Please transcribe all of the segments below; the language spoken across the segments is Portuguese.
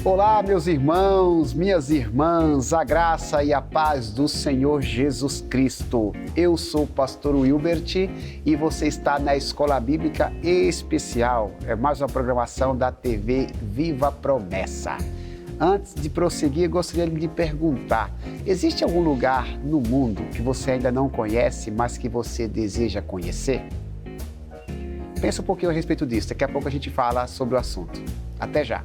Olá, meus irmãos, minhas irmãs, a graça e a paz do Senhor Jesus Cristo. Eu sou o pastor Wilbert e você está na Escola Bíblica Especial. É mais uma programação da TV Viva Promessa. Antes de prosseguir, gostaria de lhe perguntar, existe algum lugar no mundo que você ainda não conhece, mas que você deseja conhecer? Pensa um pouquinho a respeito disso, daqui a pouco a gente fala sobre o assunto. Até já!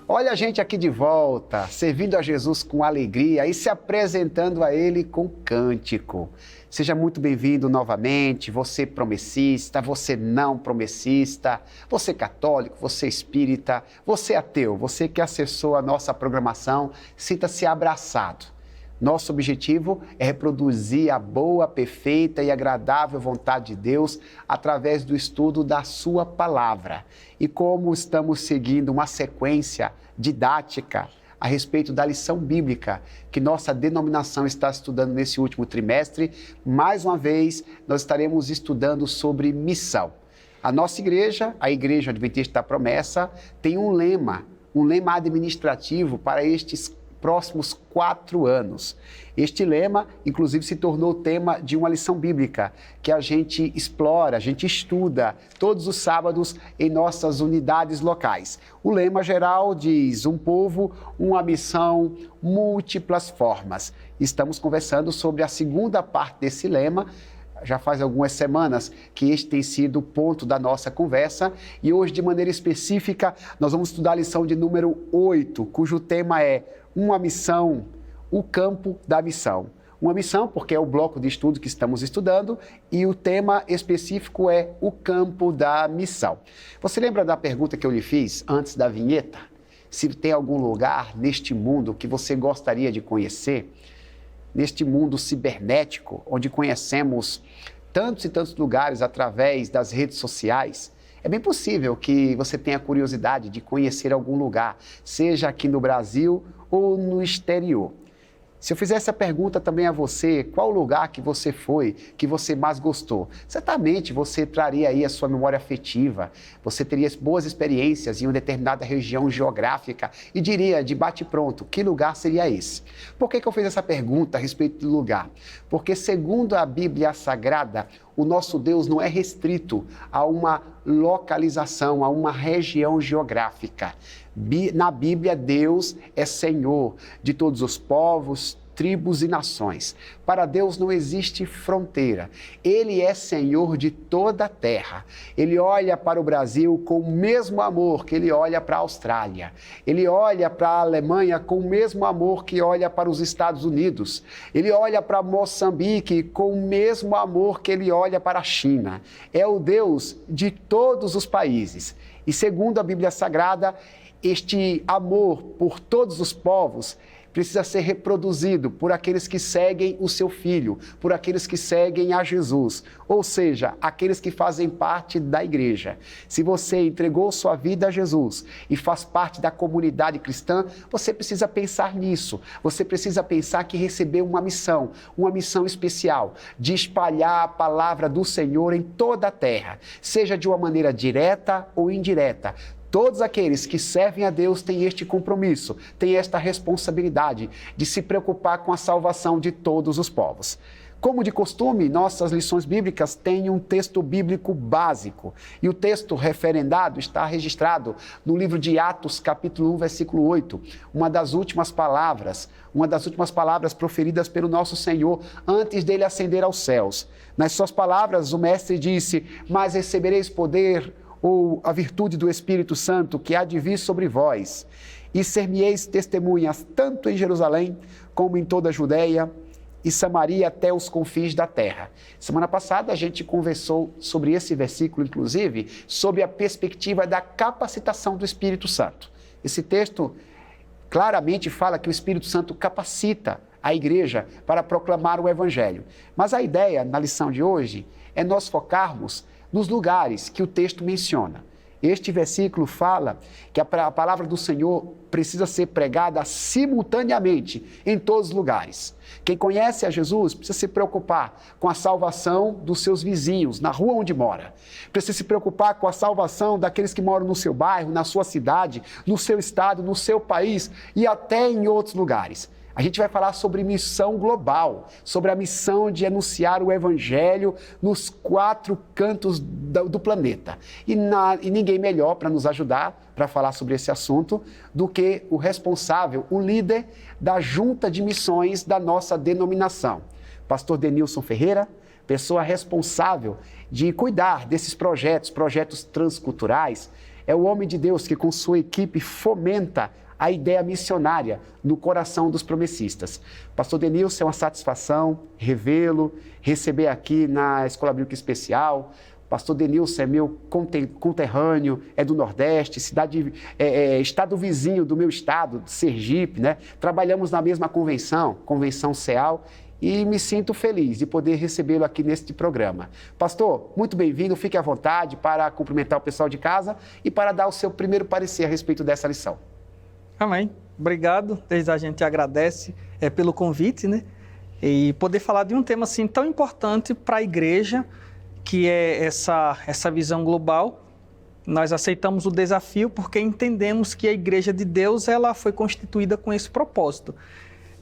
Olha a gente aqui de volta, servindo a Jesus com alegria e se apresentando a Ele com cântico. Seja muito bem-vindo novamente, você promessista, você não promessista, você católico, você espírita, você ateu, você que acessou a nossa programação, sinta-se abraçado. Nosso objetivo é reproduzir a boa, perfeita e agradável vontade de Deus através do estudo da sua palavra. E como estamos seguindo uma sequência didática a respeito da lição bíblica que nossa denominação está estudando nesse último trimestre, mais uma vez nós estaremos estudando sobre missão. A nossa igreja, a Igreja Adventista da Promessa, tem um lema administrativo para estes próximos 4 anos. Este lema, inclusive, se tornou tema de uma lição bíblica que a gente explora, a gente estuda todos os sábados em nossas unidades locais. O lema geral diz: um povo, uma missão, múltiplas formas. Estamos conversando sobre a segunda parte desse lema. Já faz algumas semanas que este tem sido o ponto da nossa conversa e hoje, de maneira específica, nós vamos estudar a lição de número 8, cujo tema é uma missão, o campo da missão. Uma missão, porque é o bloco de estudo que estamos estudando, e o tema específico é o campo da missão. Você lembra da pergunta que eu lhe fiz antes da vinheta? Se tem algum lugar neste mundo que você gostaria de conhecer? Neste mundo cibernético, onde conhecemos tantos e tantos lugares através das redes sociais, é bem possível que você tenha curiosidade de conhecer algum lugar, seja aqui no Brasil ou no exterior. Se eu fizesse a pergunta também a você, qual lugar que você foi, que você mais gostou? Certamente você traria aí a sua memória afetiva, você teria boas experiências em uma determinada região geográfica e diria de bate-pronto, que lugar seria esse? Por que eu fiz essa pergunta a respeito do lugar? Porque segundo a Bíblia Sagrada, o nosso Deus não é restrito a uma localização, a uma região geográfica. Na Bíblia, Deus é Senhor de todos os povos, tribos e nações. Para Deus não existe fronteira. Ele é Senhor de toda a terra. Ele olha para o Brasil com o mesmo amor que ele olha para a Austrália. Ele olha para a Alemanha com o mesmo amor que olha para os Estados Unidos. Ele olha para Moçambique com o mesmo amor que ele olha para a China. É o Deus de todos os países. E segundo a Bíblia Sagrada, este amor por todos os povos precisa ser reproduzido por aqueles que seguem o seu Filho, por aqueles que seguem a Jesus, ou seja, aqueles que fazem parte da igreja. Se você entregou sua vida a Jesus e faz parte da comunidade cristã, você precisa pensar nisso. Você precisa pensar que recebeu uma missão especial de espalhar a palavra do Senhor em toda a terra, seja de uma maneira direta ou indireta. Todos aqueles que servem a Deus têm este compromisso, têm esta responsabilidade de se preocupar com a salvação de todos os povos. Como de costume, nossas lições bíblicas têm um texto bíblico básico. E o texto referendado está registrado no livro de Atos, capítulo 1, versículo 8. Uma das últimas palavras proferidas pelo nosso Senhor antes dele ascender aos céus. Nas suas palavras, o mestre disse: "Mas recebereis poder, ou a virtude do Espírito Santo que há de vir sobre vós, e ser-me-eis testemunhas tanto em Jerusalém como em toda a Judéia e Samaria até os confins da terra." Semana passada a gente conversou sobre esse versículo, inclusive, sob a perspectiva da capacitação do Espírito Santo. Esse texto claramente fala que o Espírito Santo capacita a igreja para proclamar o evangelho. Mas a ideia na lição de hoje é nós focarmos nos lugares que o texto menciona. Este versículo fala que a palavra do Senhor precisa ser pregada simultaneamente em todos os lugares. Quem conhece a Jesus precisa se preocupar com a salvação dos seus vizinhos, na rua onde mora. Precisa se preocupar com a salvação daqueles que moram no seu bairro, na sua cidade, no seu estado, no seu país e até em outros lugares. A gente vai falar sobre missão global, sobre a missão de anunciar o evangelho nos 4 cantos do planeta. E ninguém melhor para nos ajudar, para falar sobre esse assunto, do que o responsável, o líder da junta de missões da nossa denominação. Pastor Denilson Ferreira, pessoa responsável de cuidar desses projetos transculturais, é o homem de Deus que com sua equipe fomenta a ideia missionária no coração dos promessistas. Pastor Denilson, é uma satisfação revê-lo, receber aqui na Escola Bíblica Especial. Pastor Denilson é meu conterrâneo, é do Nordeste, estado vizinho do meu estado, de Sergipe, né? Trabalhamos na mesma Convenção CEAL, e me sinto feliz de poder recebê-lo aqui neste programa. Pastor, muito bem-vindo, fique à vontade para cumprimentar o pessoal de casa e para dar o seu primeiro parecer a respeito dessa lição. Amém. Obrigado. Desde a gente agradece pelo convite, né? E poder falar de um tema assim tão importante para a igreja, que é essa visão global. Nós aceitamos o desafio porque entendemos que a igreja de Deus ela foi constituída com esse propósito.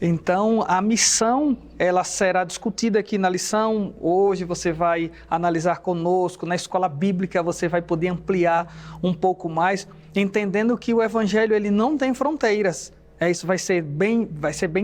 Então, a missão, ela será discutida aqui na lição. Hoje você vai analisar conosco, na escola bíblica você vai poder ampliar um pouco mais, entendendo que o evangelho ele não tem fronteiras. Isso vai ser bem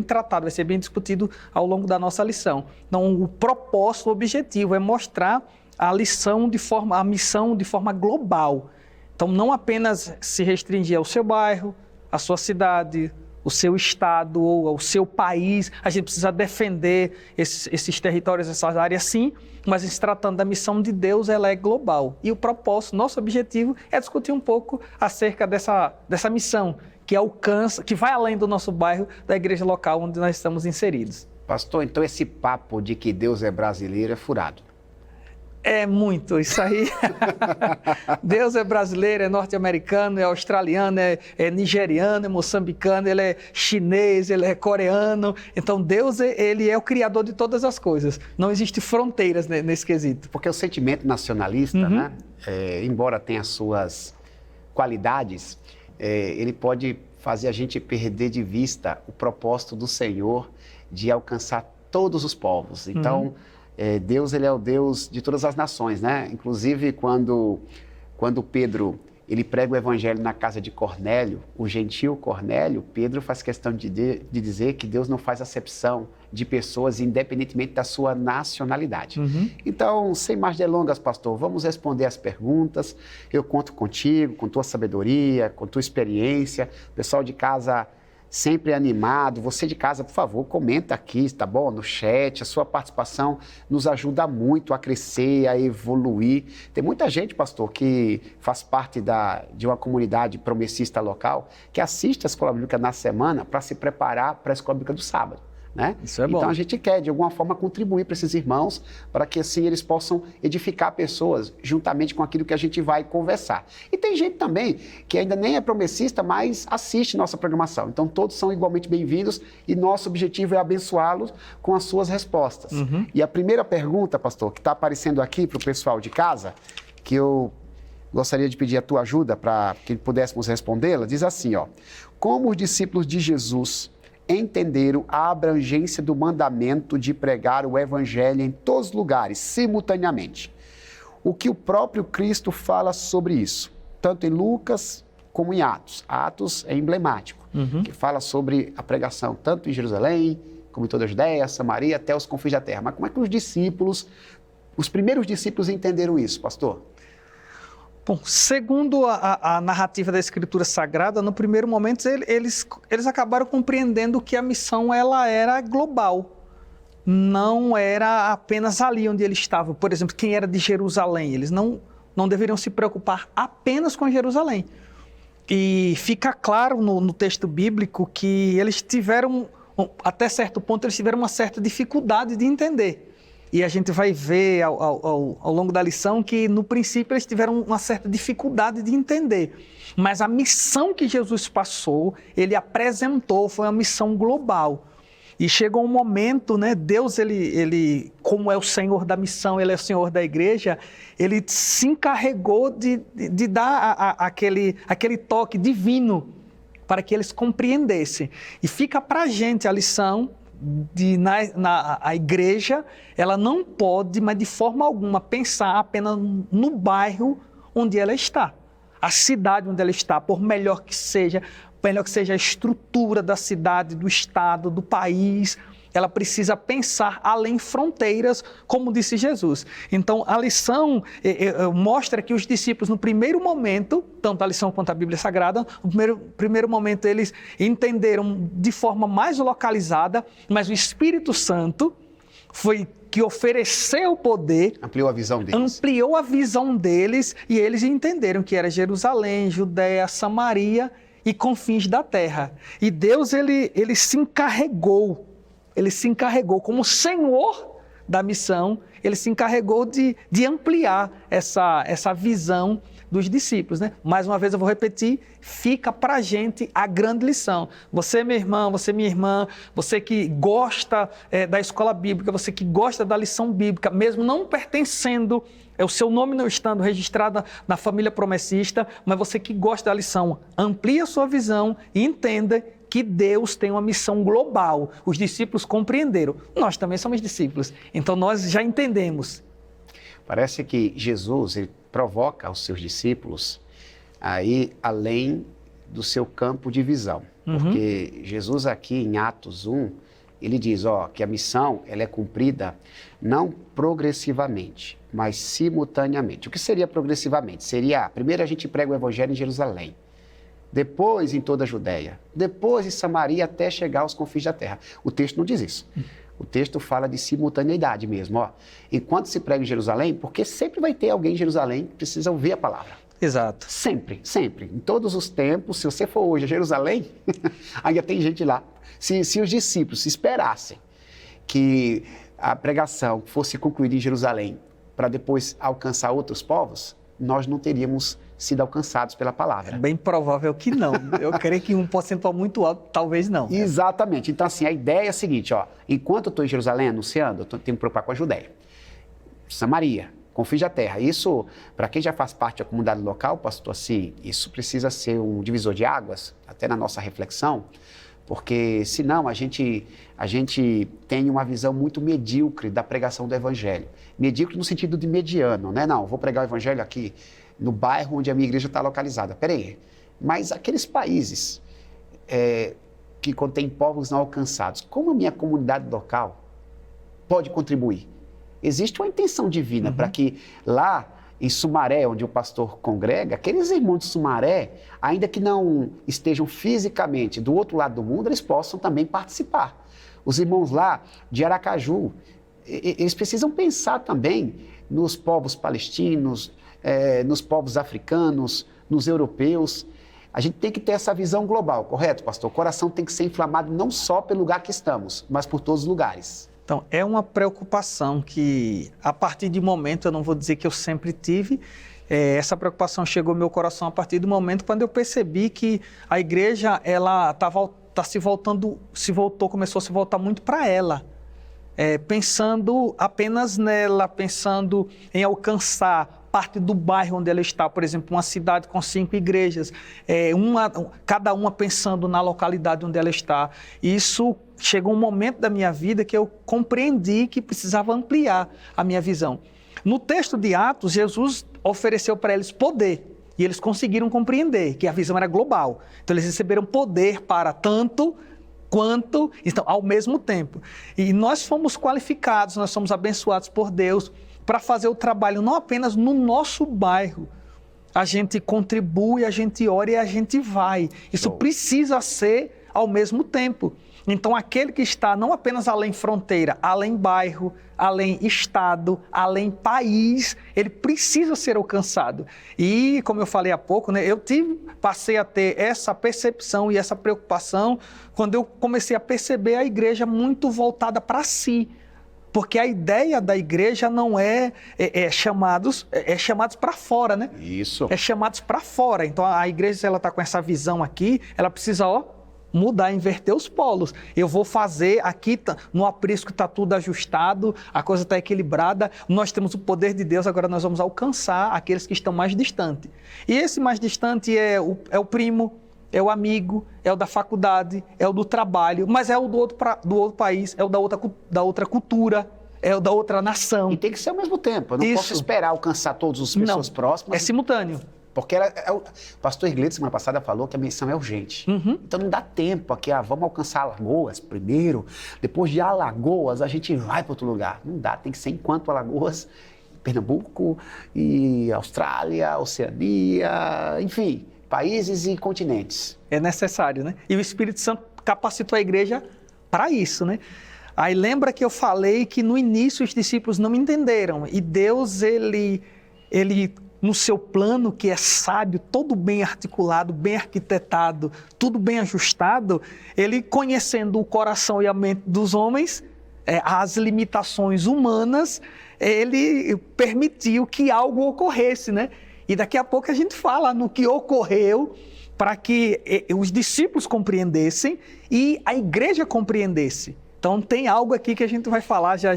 tratado, vai ser bem discutido ao longo da nossa lição. Então, o propósito, o objetivo é mostrar a missão de forma global. Então, não apenas se restringir ao seu bairro, à sua cidade, o seu estado ou ao seu país. A gente precisa defender esses territórios, essas áreas sim, mas se tratando da missão de Deus, ela é global. E o propósito, nosso objetivo é discutir um pouco acerca dessa missão que alcança, que vai além do nosso bairro, da igreja local onde nós estamos inseridos. Pastor, então esse papo de que Deus é brasileiro é furado. É muito, isso aí. Deus é brasileiro, é norte-americano, é australiano, é nigeriano, é moçambicano, ele é chinês, ele é coreano. Então Deus, ele é o criador de todas as coisas. Não existem fronteiras nesse quesito. Porque o sentimento nacionalista, né, embora tenha suas qualidades, ele pode fazer a gente perder de vista o propósito do Senhor de alcançar todos os povos. Então, Deus, ele é o Deus de todas as nações, né? Inclusive, quando Pedro ele prega o evangelho na casa de Cornélio, o gentil Cornélio, Pedro faz questão de dizer que Deus não faz acepção de pessoas independentemente da sua nacionalidade. Então, sem mais delongas, pastor, vamos responder as perguntas. Eu conto contigo, com tua sabedoria, com tua experiência. O pessoal de casa sempre animado. Você de casa, por favor, comenta aqui, tá bom? No chat, a sua participação nos ajuda muito a crescer, a evoluir. Tem muita gente, pastor, que faz parte de uma comunidade promessista local, que assiste a Escola Bíblica na semana para se preparar para a Escola Bíblica do sábado. Né? Isso é bom. Então a gente quer de alguma forma contribuir para esses irmãos, para que assim eles possam edificar pessoas juntamente com aquilo que a gente vai conversar. E tem gente também que ainda nem é promessista, mas assiste nossa programação. Então todos são igualmente bem-vindos e nosso objetivo é abençoá-los com as suas respostas. E a primeira pergunta, pastor, que está aparecendo aqui para o pessoal de casa, que eu gostaria de pedir a tua ajuda para que pudéssemos respondê-la, diz assim, ó: como os discípulos de Jesus entenderam a abrangência do mandamento de pregar o evangelho em todos os lugares, simultaneamente? O que o próprio Cristo fala sobre isso, tanto em Lucas como em Atos. Atos é emblemático, que fala sobre a pregação tanto em Jerusalém, como em toda a Judéia, Samaria, até os confins da terra. Mas como é que os primeiros discípulos entenderam isso, pastor? Bom, segundo a narrativa da Escritura Sagrada, no primeiro momento eles acabaram compreendendo que a missão ela era global, não era apenas ali onde eles estavam. Por exemplo, quem era de Jerusalém, eles não deveriam se preocupar apenas com Jerusalém. E fica claro no texto bíblico que eles tiveram até certo ponto eles tiveram uma certa dificuldade de entender. E a gente vai ver ao longo da lição que, no princípio, eles tiveram uma certa dificuldade de entender. Mas a missão que Jesus passou, ele apresentou, foi uma missão global. E chegou um momento, né, Deus, ele, como é o Senhor da missão, ele é o Senhor da igreja, ele se encarregou de dar aquele toque divino para que eles compreendessem. E fica para a gente a lição a igreja, ela não pode, mas de forma alguma, pensar apenas no bairro onde ela está. A cidade onde ela está, por melhor que seja a estrutura da cidade, do estado, do país, ela precisa pensar além fronteiras, como disse Jesus. Então, a lição mostra que os discípulos, no primeiro momento, tanto a lição quanto a Bíblia Sagrada, no primeiro momento eles entenderam de forma mais localizada, mas o Espírito Santo foi que ofereceu o poder, ampliou a visão deles, e eles entenderam que era Jerusalém, Judéia, Samaria e confins da terra. E Deus, ele se encarregou como Senhor da missão, ele se encarregou de ampliar essa visão dos discípulos, né? Mais uma vez eu vou repetir, fica para a gente a grande lição. Você, meu irmão, você, minha irmã, você que gosta da escola bíblica, você que gosta da lição bíblica, mesmo não pertencendo, o seu nome não estando registrado na família promessista, mas você que gosta da lição, amplie a sua visão e entenda que Deus tem uma missão global. Os discípulos compreenderam. Nós também somos discípulos, então nós já entendemos. Parece que Jesus, ele provoca os seus discípulos a ir além do seu campo de visão. Porque Jesus aqui em Atos 1, ele diz que a missão ela é cumprida não progressivamente, mas simultaneamente. O que seria progressivamente? Seria, primeiro a gente prega o evangelho em Jerusalém, depois em toda a Judéia, depois em Samaria, até chegar aos confins da terra. O texto não diz isso. O texto fala de simultaneidade mesmo. Enquanto se prega em Jerusalém, porque sempre vai ter alguém em Jerusalém que precisa ouvir a palavra. Exato. Sempre, sempre. Em todos os tempos, se você for hoje a Jerusalém, ainda tem gente lá. Se os discípulos esperassem que a pregação fosse concluída em Jerusalém para depois alcançar outros povos, nós não teríamos sido alcançados pela palavra. É bem provável que não. Eu creio que um percentual muito alto, talvez não. Exatamente. Então, assim, a ideia é a seguinte, enquanto eu estou em Jerusalém anunciando, eu tenho que me preocupar com a Judéia, Samaria, confins da terra. Isso, para quem já faz parte da comunidade local, pastor, assim, isso precisa ser um divisor de águas, até na nossa reflexão, porque senão a gente tem uma visão muito medíocre da pregação do evangelho. Medíocre no sentido de mediano, né? Não, vou pregar o evangelho aqui no bairro onde a minha igreja está localizada. Peraí, mas aqueles países que contêm povos não alcançados, como a minha comunidade local pode contribuir? Existe uma intenção divina para que lá em Sumaré, onde o pastor congrega, aqueles irmãos de Sumaré, ainda que não estejam fisicamente do outro lado do mundo, eles possam também participar. Os irmãos lá de Aracaju, eles precisam pensar também nos povos palestinos, nos povos africanos, nos europeus. A gente tem que ter essa visão global, correto, pastor? O coração tem que ser inflamado não só pelo lugar que estamos, mas por todos os lugares. Então, é uma preocupação que, a partir de momento, eu não vou dizer que eu sempre tive, essa preocupação chegou ao meu coração a partir do momento quando eu percebi que a igreja, ela começou a se voltar muito para ela, pensando apenas nela, pensando em alcançar parte do bairro onde ela está, por exemplo, uma cidade com 5 igrejas, cada uma pensando na localidade onde ela está. Isso chegou um momento da minha vida que eu compreendi que precisava ampliar a minha visão. No texto de Atos, Jesus ofereceu para eles poder, e eles conseguiram compreender que a visão era global. Então, eles receberam poder para tanto quanto, então, ao mesmo tempo. E nós fomos qualificados, nós somos abençoados por Deus para fazer o trabalho não apenas no nosso bairro. A gente contribui, a gente ora e a gente vai. Isso precisa ser ao mesmo tempo. Então, aquele que está não apenas além fronteira, além bairro, além estado, além país, ele precisa ser alcançado. E, como eu falei há pouco, né, passei a ter essa percepção e essa preocupação quando eu comecei a perceber a igreja muito voltada para si. Porque a ideia da igreja não é chamados para fora, né? Isso. É chamados para fora. Então, a igreja, se ela está com essa visão aqui, ela precisa, mudar, inverter os polos. Eu vou fazer aqui, no aprisco está tudo ajustado, a coisa está equilibrada, nós temos o poder de Deus, agora nós vamos alcançar aqueles que estão mais distantes. E esse mais distante é o primo, é o amigo, é o da faculdade, é o do trabalho, mas é o do outro país, é o da outra cultura, é o da outra nação. E tem que ser ao mesmo tempo. Eu não posso esperar alcançar todas as pessoas próximas. É simultâneo. Porque o pastor Iglesias, semana passada, falou que a missão é urgente. Então não dá tempo aqui, vamos alcançar Alagoas primeiro, depois de Alagoas a gente vai para outro lugar. Não dá, tem que ser enquanto Alagoas, Pernambuco e Austrália, Oceania, enfim, países e continentes. É necessário, né? E o Espírito Santo capacitou a igreja para isso, né? Aí lembra que eu falei que no início os discípulos não me entenderam. E Deus, ele no seu plano, que é sábio, todo bem articulado, bem arquitetado, tudo bem ajustado, ele, conhecendo o coração e a mente dos homens, as limitações humanas, ele permitiu que algo ocorresse, né? E daqui a pouco a gente fala no que ocorreu para que os discípulos compreendessem e a igreja compreendesse. Então tem algo aqui que a gente vai falar já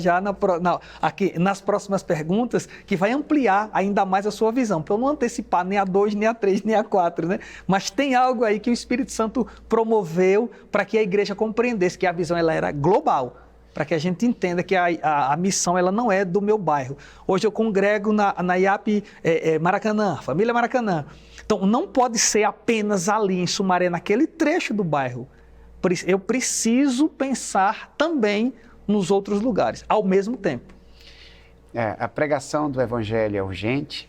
aqui nas próximas perguntas que vai ampliar ainda mais a sua visão, para eu não antecipar nem a 2, nem a 3, nem a 4, né? Mas tem algo aí que o Espírito Santo promoveu para que a igreja compreendesse que a visão ela era global, para que a gente entenda que a missão ela não é do meu bairro. Hoje eu congrego na IAP Maracanã, família Maracanã. Então não pode ser apenas ali em Sumaré, naquele trecho do bairro. Eu preciso pensar também nos outros lugares, ao mesmo tempo. A pregação do Evangelho é urgente,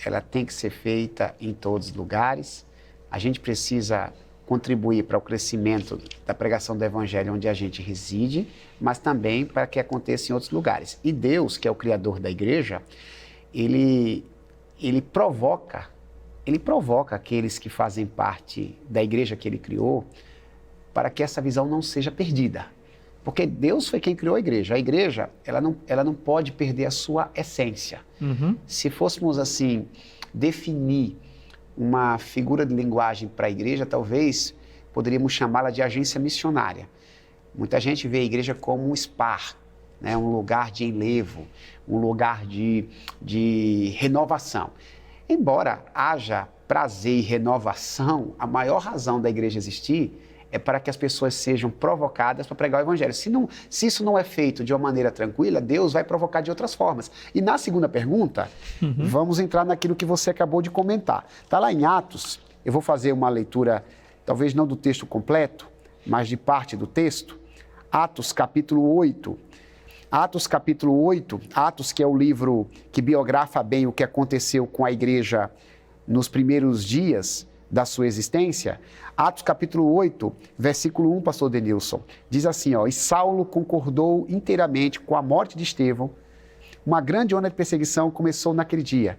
ela tem que ser feita em todos os lugares. A gente precisa contribuir para o crescimento da pregação do Evangelho onde a gente reside, mas também para que aconteça em outros lugares. E Deus, que é o Criador da igreja, ele provoca aqueles que fazem parte da igreja que Ele criou, para que essa visão não seja perdida. Porque Deus foi quem criou a igreja. A igreja, ela não pode perder a sua essência. Se fôssemos, assim, definir uma figura de linguagem para a igreja, talvez poderíamos chamá-la de agência missionária. Muita gente vê a igreja como um spa, né? Um lugar de enlevo, um lugar de renovação. Embora haja prazer e renovação, a maior razão da igreja existir é para que as pessoas sejam provocadas para pregar o Evangelho. Se isso não é feito de uma maneira tranquila, Deus vai provocar de outras formas. E na segunda pergunta, vamos entrar naquilo que você acabou de comentar. Está lá em Atos, eu vou fazer uma leitura, talvez não do texto completo, mas de parte do texto. Atos capítulo 8. Atos capítulo 8, Atos, que é o livro que biografa bem o que aconteceu com a igreja nos primeiros dias da sua existência. Atos capítulo 8, versículo 1, pastor Denilson, diz assim, e Saulo concordou inteiramente com a morte de Estevão. Uma grande onda de perseguição começou naquele dia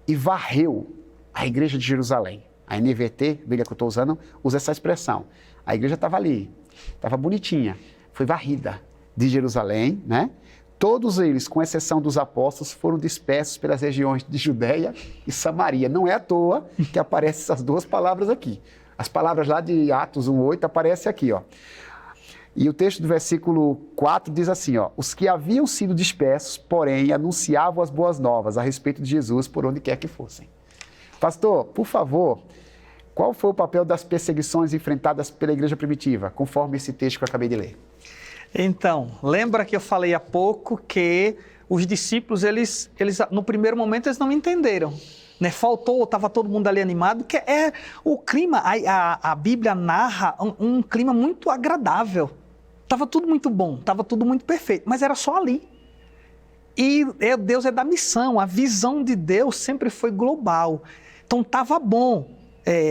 e varreu a igreja de Jerusalém. A NVT, Bíblia que eu estou usando, usa essa expressão. A igreja estava ali, estava bonitinha, foi varrida de Jerusalém, né? Todos eles, com exceção dos apóstolos, foram dispersos pelas regiões de Judéia e Samaria. Não é à toa que aparecem essas duas palavras aqui. As palavras lá de Atos 1:8 aparecem aqui, E o texto do versículo 4 diz assim, os que haviam sido dispersos, porém, anunciavam as boas novas a respeito de Jesus por onde quer que fossem. Pastor, por favor, qual foi o papel das perseguições enfrentadas pela igreja primitiva, conforme esse texto que eu acabei de ler? Então, lembra que eu falei há pouco que os discípulos, eles no primeiro momento, eles não entenderam. Né? Estava todo mundo ali animado, que é o clima, a Bíblia narra um clima muito agradável. Estava tudo muito bom, estava tudo muito perfeito, mas era só ali. E Deus é da missão, a visão de Deus sempre foi global. Então estava bom,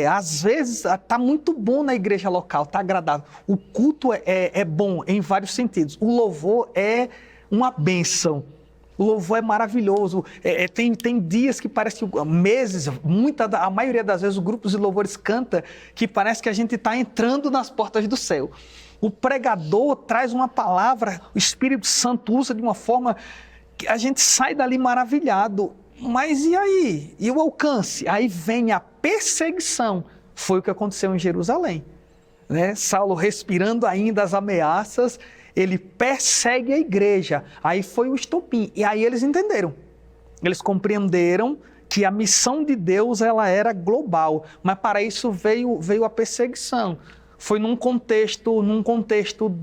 às vezes está muito bom na igreja local, está agradável. O culto é bom em vários sentidos. O louvor é uma bênção. O louvor é maravilhoso. Tem dias que parece que meses, a maioria das vezes, o grupo de louvores canta que parece que a gente está entrando nas portas do céu. O pregador traz uma palavra, o Espírito Santo usa de uma forma que a gente sai dali maravilhado. Mas e aí? E o alcance? Aí vem a perseguição. Foi o que aconteceu em Jerusalém, né? Saulo, respirando ainda as ameaças, ele persegue a igreja. Aí foi o estopim. E aí eles entenderam. Eles compreenderam que a missão de Deus ela era global. Mas para isso veio a perseguição. Foi num contexto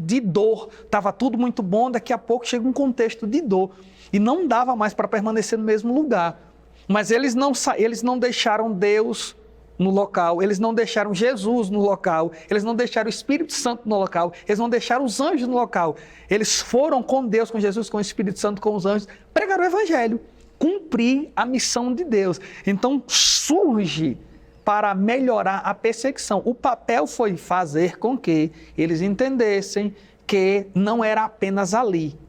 de dor. Estava tudo muito bom, daqui a pouco chega um contexto de dor. E não dava mais para permanecer no mesmo lugar. Mas eles não deixaram Deus no local, eles não deixaram Jesus no local, eles não deixaram o Espírito Santo no local, eles não deixaram os anjos no local. Eles foram com Deus, com Jesus, com o Espírito Santo, com os anjos, pregaram o Evangelho, cumprir a missão de Deus. Então surge para melhorar a perseguição. O papel foi fazer com que eles entendessem que não era apenas ali.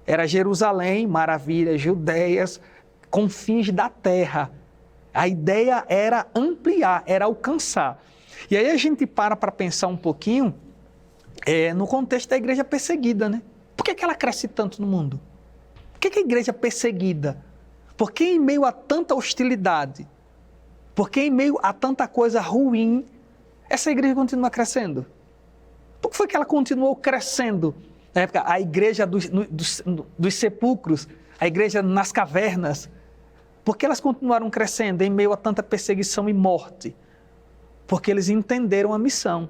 Era Jerusalém, maravilhas, Judeias, confins da terra. A ideia era ampliar, era alcançar. E aí a gente para pensar um pouquinho no contexto da igreja perseguida, né? Por que ela cresce tanto no mundo? Por que a igreja é perseguida? Por que em meio a tanta hostilidade? Por que em meio a tanta coisa ruim, essa igreja continua crescendo? Por que foi que ela continuou crescendo? Na época, a igreja dos sepulcros, a igreja nas cavernas, por que elas continuaram crescendo em meio a tanta perseguição e morte? Porque eles entenderam a missão.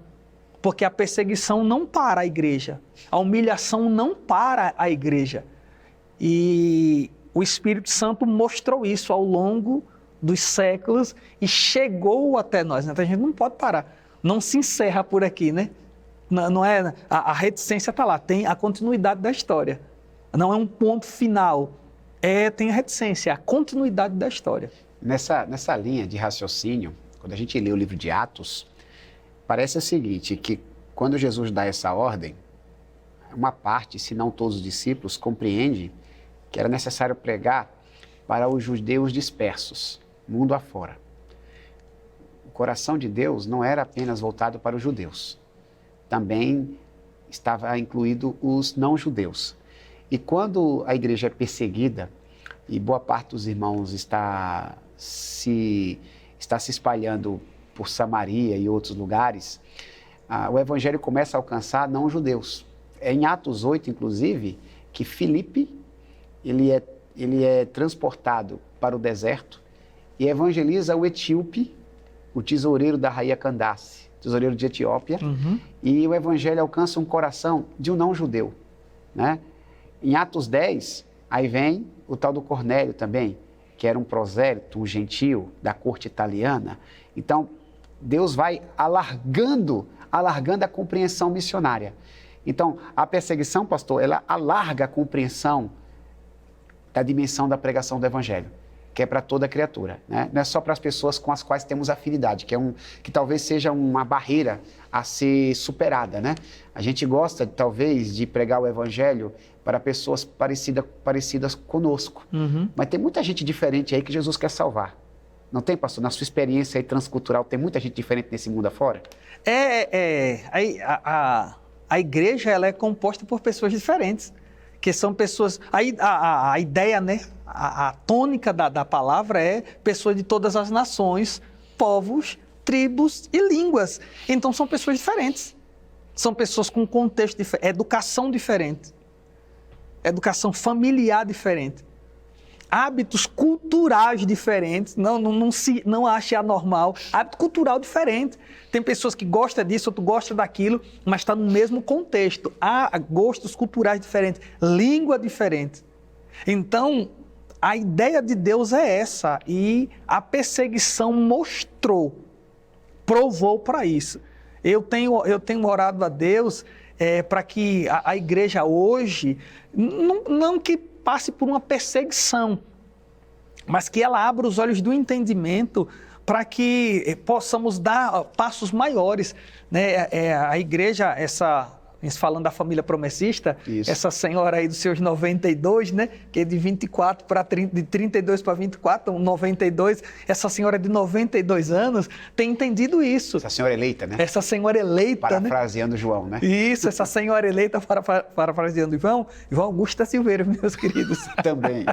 Porque a perseguição não para a igreja, a humilhação não para a igreja. E o Espírito Santo mostrou isso ao longo dos séculos e chegou até nós. Então a gente não pode parar, não se encerra por aqui, né? Não é, a reticência está lá, tem a continuidade da história. Não é um ponto final, tem a reticência, a continuidade da história. Nessa linha de raciocínio, quando a gente lê o livro de Atos, parece o seguinte, que quando Jesus dá essa ordem, uma parte, se não todos os discípulos, compreende que era necessário pregar para os judeus dispersos, mundo afora. O coração de Deus não era apenas voltado para os judeus. Também estava incluído os não-judeus. E quando a igreja é perseguida, e boa parte dos irmãos está se espalhando por Samaria e outros lugares, o evangelho começa a alcançar não-judeus. É em Atos 8, inclusive, que Filipe, ele é transportado para o deserto e evangeliza o etíope, o tesoureiro da rainha Candace, tesoureiro de Etiópia, e o evangelho alcança um coração de um não-judeu, né? Em Atos 10, aí vem o tal do Cornélio também, que era um prosélito, um gentio da corte italiana. Então, Deus vai alargando a compreensão missionária. Então, a perseguição, pastor, ela alarga a compreensão da dimensão da pregação do evangelho, que é para toda criatura, né? Não é só para as pessoas com as quais temos afinidade, que talvez seja uma barreira a ser superada, né? A gente gosta, talvez, de pregar o evangelho para pessoas parecidas conosco, mas tem muita gente diferente aí que Jesus quer salvar. Não tem, pastor? Na sua experiência aí transcultural, tem muita gente diferente nesse mundo afora? A igreja ela é composta por pessoas diferentes, que são pessoas... A ideia, né? A tônica da palavra é pessoas de todas as nações, povos, tribos e línguas. Então são pessoas diferentes. São pessoas com contexto diferente, educação diferente, educação familiar diferente, hábitos culturais diferentes, não ache anormal, hábito cultural diferente. Tem pessoas que gostam disso, outro gosta daquilo, mas está no mesmo contexto. Há gostos culturais diferentes, língua diferente. Então, a ideia de Deus é essa, e a perseguição provou para isso. Eu tenho orado a Deus para que a igreja hoje, não que passe por uma perseguição, mas que ela abra os olhos do entendimento para que possamos dar passos maiores, né? A igreja, falando da família promessista, Isso. essa senhora aí dos seus 92, né? Que é de 24 para de 32 para 24, 92, essa senhora de 92 anos tem entendido isso. Essa senhora eleita, né? Essa senhora eleita, Parafraseando João, né? Isso, essa senhora eleita, parafraseando João Augusto Silveira, meus queridos. Também.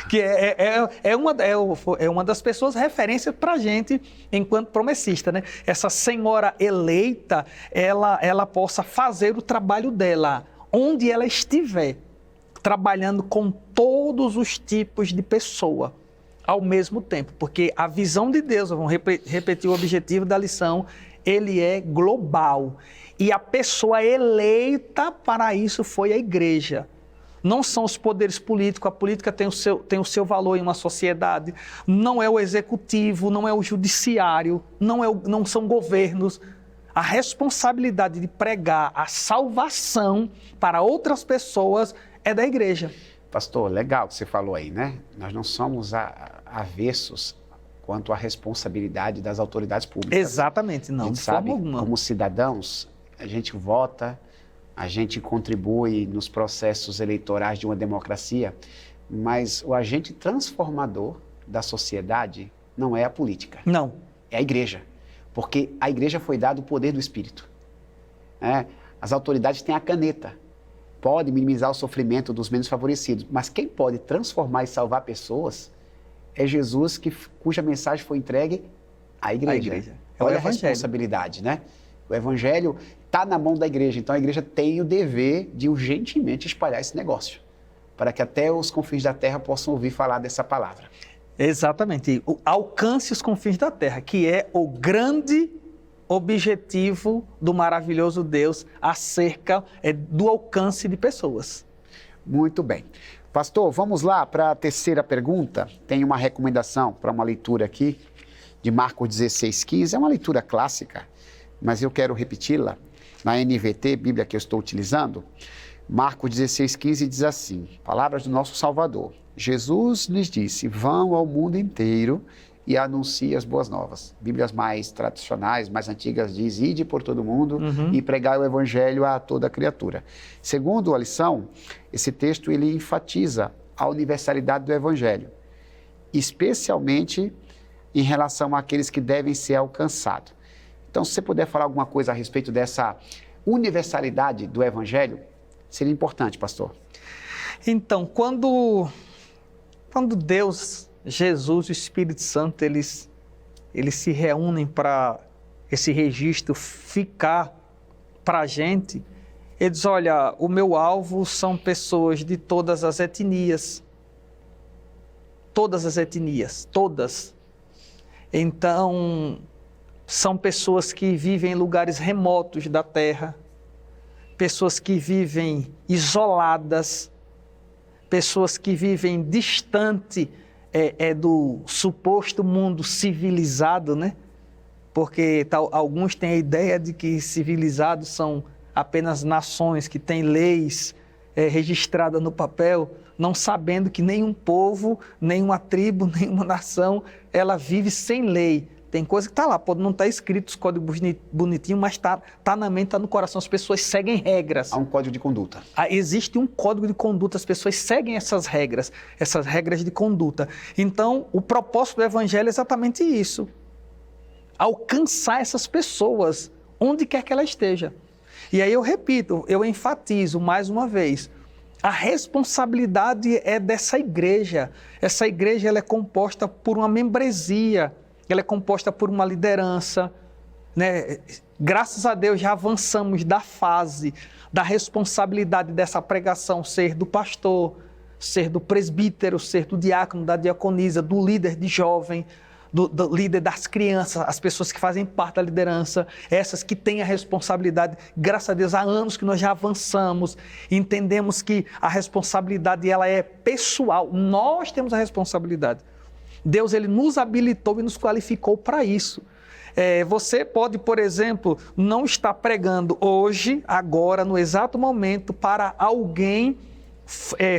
Que é uma das pessoas referência para a gente enquanto promessista, né? Essa senhora eleita, ela possa fazer o trabalho dela, onde ela estiver, trabalhando com todos os tipos de pessoa ao mesmo tempo, porque a visão de Deus, vamos repetir o objetivo da lição, ele é global. E a pessoa eleita para isso foi a igreja. Não são os poderes políticos, a política tem o seu valor em uma sociedade, não é o executivo, não é o judiciário, não são governos. A responsabilidade de pregar a salvação para outras pessoas é da igreja. Pastor, legal que você falou aí, né? Nós não somos avessos quanto à responsabilidade das autoridades públicas. Exatamente, não, de forma alguma. Como cidadãos, a gente vota, a gente contribui nos processos eleitorais de uma democracia, mas o agente transformador da sociedade não é a política. Não. É a igreja, porque a igreja foi dado o poder do Espírito. As autoridades têm a caneta, pode minimizar o sofrimento dos menos favorecidos, mas quem pode transformar e salvar pessoas é Jesus, cuja mensagem foi entregue à igreja. Olha a responsabilidade, né? O evangelho está na mão da igreja, então a igreja tem o dever de urgentemente espalhar esse negócio, para que até os confins da terra possam ouvir falar dessa palavra. Exatamente, alcance os confins da terra, que é o grande objetivo do maravilhoso Deus acerca do alcance de pessoas. Muito bem. Pastor, vamos lá para a terceira pergunta. Tem uma recomendação para uma leitura aqui, de Marcos 16:15. É uma leitura clássica, mas eu quero repeti-la. Na NVT, Bíblia que eu estou utilizando, Marcos 16:15 diz assim, palavras do nosso Salvador. Jesus lhes disse, vão ao mundo inteiro e anunciem as boas novas. Bíblias mais tradicionais, mais antigas diz, ide por todo mundo e pregai o evangelho a toda criatura. Segundo a lição, esse texto ele enfatiza a universalidade do evangelho, especialmente em relação àqueles que devem ser alcançados. Então, se você puder falar alguma coisa a respeito dessa universalidade do evangelho, seria importante, pastor. Então, quando Deus, Jesus e o Espírito Santo, eles se reúnem para esse registro ficar para a gente, eles dizem, olha, o meu alvo são pessoas de todas as etnias. Todas as etnias, todas. Então, são pessoas que vivem em lugares remotos da terra, pessoas que vivem isoladas, pessoas que vivem distante do suposto mundo civilizado, né? Porque alguns têm a ideia de que civilizados são apenas nações que têm leis registradas no papel, não sabendo que nenhum povo, nenhuma tribo, nenhuma nação, ela vive sem lei. Tem coisa que está lá, pode não estar escrito os códigos bonitinhos, mas está na mente, está no coração. As pessoas seguem regras. Há um código de conduta. Existe um código de conduta, as pessoas seguem essas regras de conduta. Então, o propósito do evangelho é exatamente isso. Alcançar essas pessoas, onde quer que ela esteja. E aí eu repito, eu enfatizo mais uma vez, a responsabilidade é dessa igreja. Essa igreja ela é composta por uma membresia, ela é composta por uma liderança, né? Graças a Deus já avançamos da fase da responsabilidade dessa pregação ser do pastor, ser do presbítero, ser do diácono, da diaconisa, do líder de jovem, do líder das crianças, as pessoas que fazem parte da liderança, essas que têm a responsabilidade. Graças a Deus, há anos que nós já avançamos, entendemos que a responsabilidade ela é pessoal, nós temos a responsabilidade. Deus ele nos habilitou e nos qualificou para isso. Você pode, por exemplo, não estar pregando hoje, agora, no exato momento, para alguém